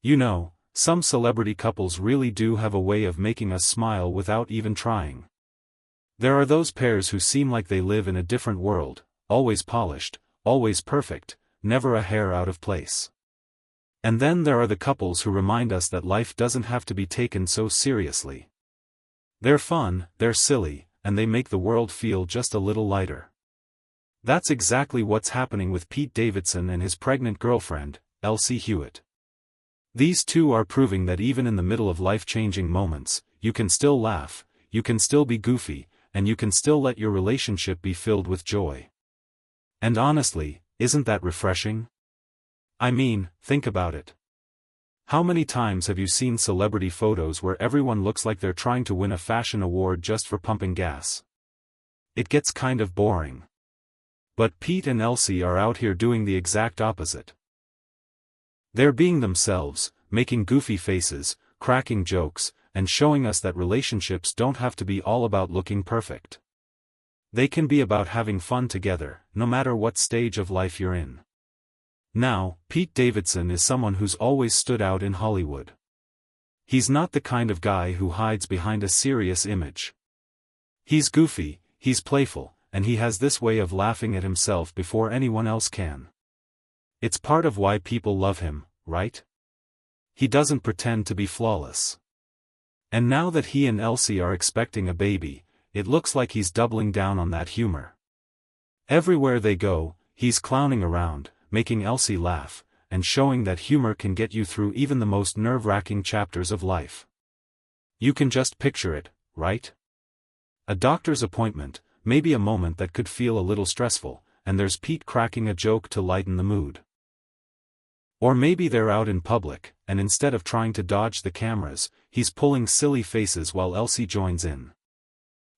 You know, some celebrity couples really do have a way of making us smile without even trying. There are those pairs who seem like they live in a different world, always polished, always perfect, never a hair out of place. And then there are the couples who remind us that life doesn't have to be taken so seriously. They're fun, they're silly, and they make the world feel just a little lighter. That's exactly what's happening with Pete Davidson and his pregnant girlfriend, Elsie Hewitt. These two are proving that even in the middle of life-changing moments, you can still laugh, you can still be goofy, and you can still let your relationship be filled with joy. And honestly, isn't that refreshing? I mean, think about it. How many times have you seen celebrity photos where everyone looks like they're trying to win a fashion award just for pumping gas? It gets kind of boring. But Pete and Elsie are out here doing the exact opposite. They're being themselves, making goofy faces, cracking jokes, and showing us that relationships don't have to be all about looking perfect. They can be about having fun together, no matter what stage of life you're in. Now, Pete Davidson is someone who's always stood out in Hollywood. He's not the kind of guy who hides behind a serious image. He's goofy, he's playful, and he has this way of laughing at himself before anyone else can. It's part of why people love him, right? He doesn't pretend to be flawless. And now that he and Elsie are expecting a baby, it looks like he's doubling down on that humor. Everywhere they go, he's clowning around, making Elsie laugh, and showing that humor can get you through even the most nerve-wracking chapters of life. You can just picture it, right? A doctor's appointment, maybe a moment that could feel a little stressful, and there's Pete cracking a joke to lighten the mood. Or maybe they're out in public, and instead of trying to dodge the cameras, he's pulling silly faces while Elsie joins in.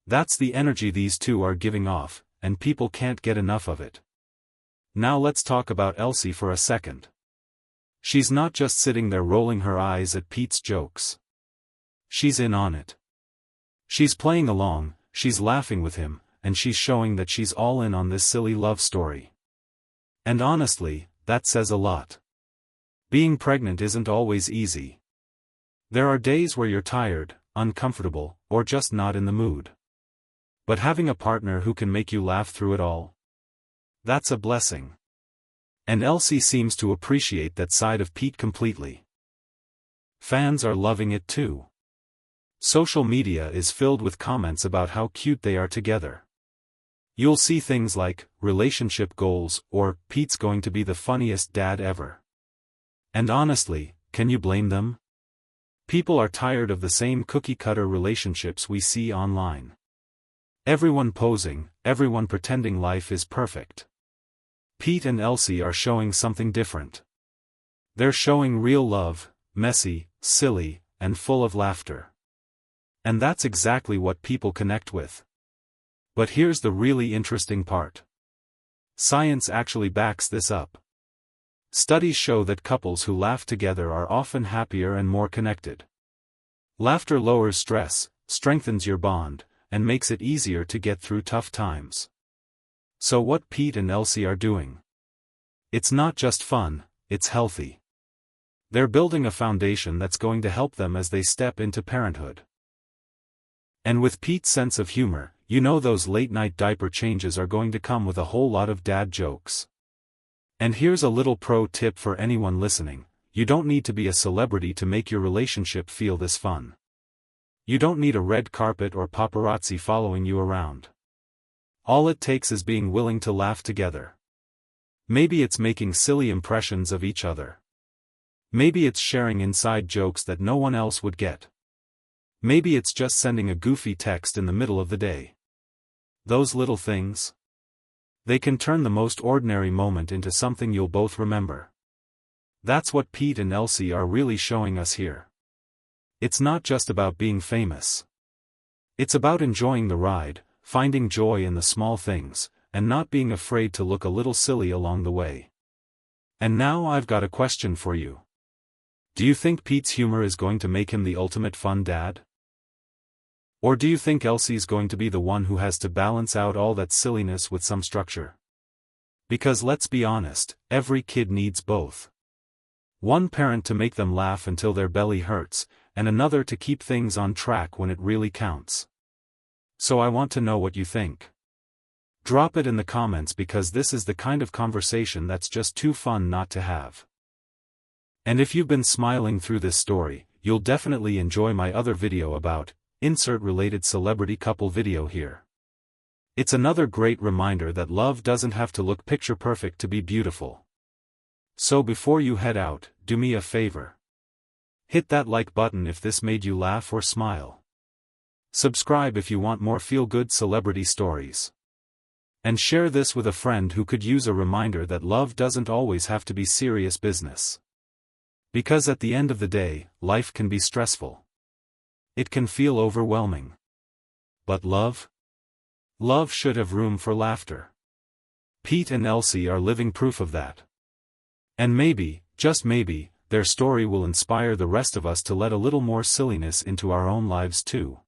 That's the energy these two are giving off, and people can't get enough of it. Now let's talk about Elsie for a second. She's not just sitting there rolling her eyes at Pete's jokes. She's in on it. She's playing along, she's laughing with him, and she's showing that she's all in on this silly love story. And honestly, that says a lot. Being pregnant isn't always easy. There are days where you're tired, uncomfortable, or just not in the mood. But having a partner who can make you laugh through it all? That's a blessing. And Elsie seems to appreciate that side of Pete completely. Fans are loving it too. Social media is filled with comments about how cute they are together. You'll see things like, relationship goals, or, Pete's going to be the funniest dad ever. And honestly, can you blame them? People are tired of the same cookie-cutter relationships we see online. Everyone posing, everyone pretending life is perfect. Pete and Elsie are showing something different. They're showing real love, messy, silly, and full of laughter. And that's exactly what people connect with. But here's the really interesting part. Science actually backs this up. Studies show that couples who laugh together are often happier and more connected. Laughter lowers stress, strengthens your bond, and makes it easier to get through tough times. So what Pete and Elsie are doing? It's not just fun, it's healthy. They're building a foundation that's going to help them as they step into parenthood. And with Pete's sense of humor, you know those late-night diaper changes are going to come with a whole lot of dad jokes. And here's a little pro tip for anyone listening: you don't need to be a celebrity to make your relationship feel this fun. You don't need a red carpet or paparazzi following you around. All it takes is being willing to laugh together. Maybe it's making silly impressions of each other. Maybe it's sharing inside jokes that no one else would get. Maybe it's just sending a goofy text in the middle of the day. Those little things, they can turn the most ordinary moment into something you'll both remember. That's what Pete and Elsie are really showing us here. It's not just about being famous. It's about enjoying the ride, finding joy in the small things, and not being afraid to look a little silly along the way. And now I've got a question for you. Do you think Pete's humor is going to make him the ultimate fun dad? Or do you think Elsie's going to be the one who has to balance out all that silliness with some structure? Because let's be honest, every kid needs both. One parent to make them laugh until their belly hurts, and another to keep things on track when it really counts. So I want to know what you think. Drop it in the comments because this is the kind of conversation that's just too fun not to have. And if you've been smiling through this story, you'll definitely enjoy my other video about, insert related celebrity couple video here. It's another great reminder that love doesn't have to look picture perfect to be beautiful. So before you head out, do me a favor. Hit that like button if this made you laugh or smile. Subscribe if you want more feel-good celebrity stories. And share this with a friend who could use a reminder that love doesn't always have to be serious business. Because at the end of the day, life can be stressful. It can feel overwhelming. But love? Love should have room for laughter. Pete and Elsie are living proof of that. And maybe, just maybe, their story will inspire the rest of us to let a little more silliness into our own lives too.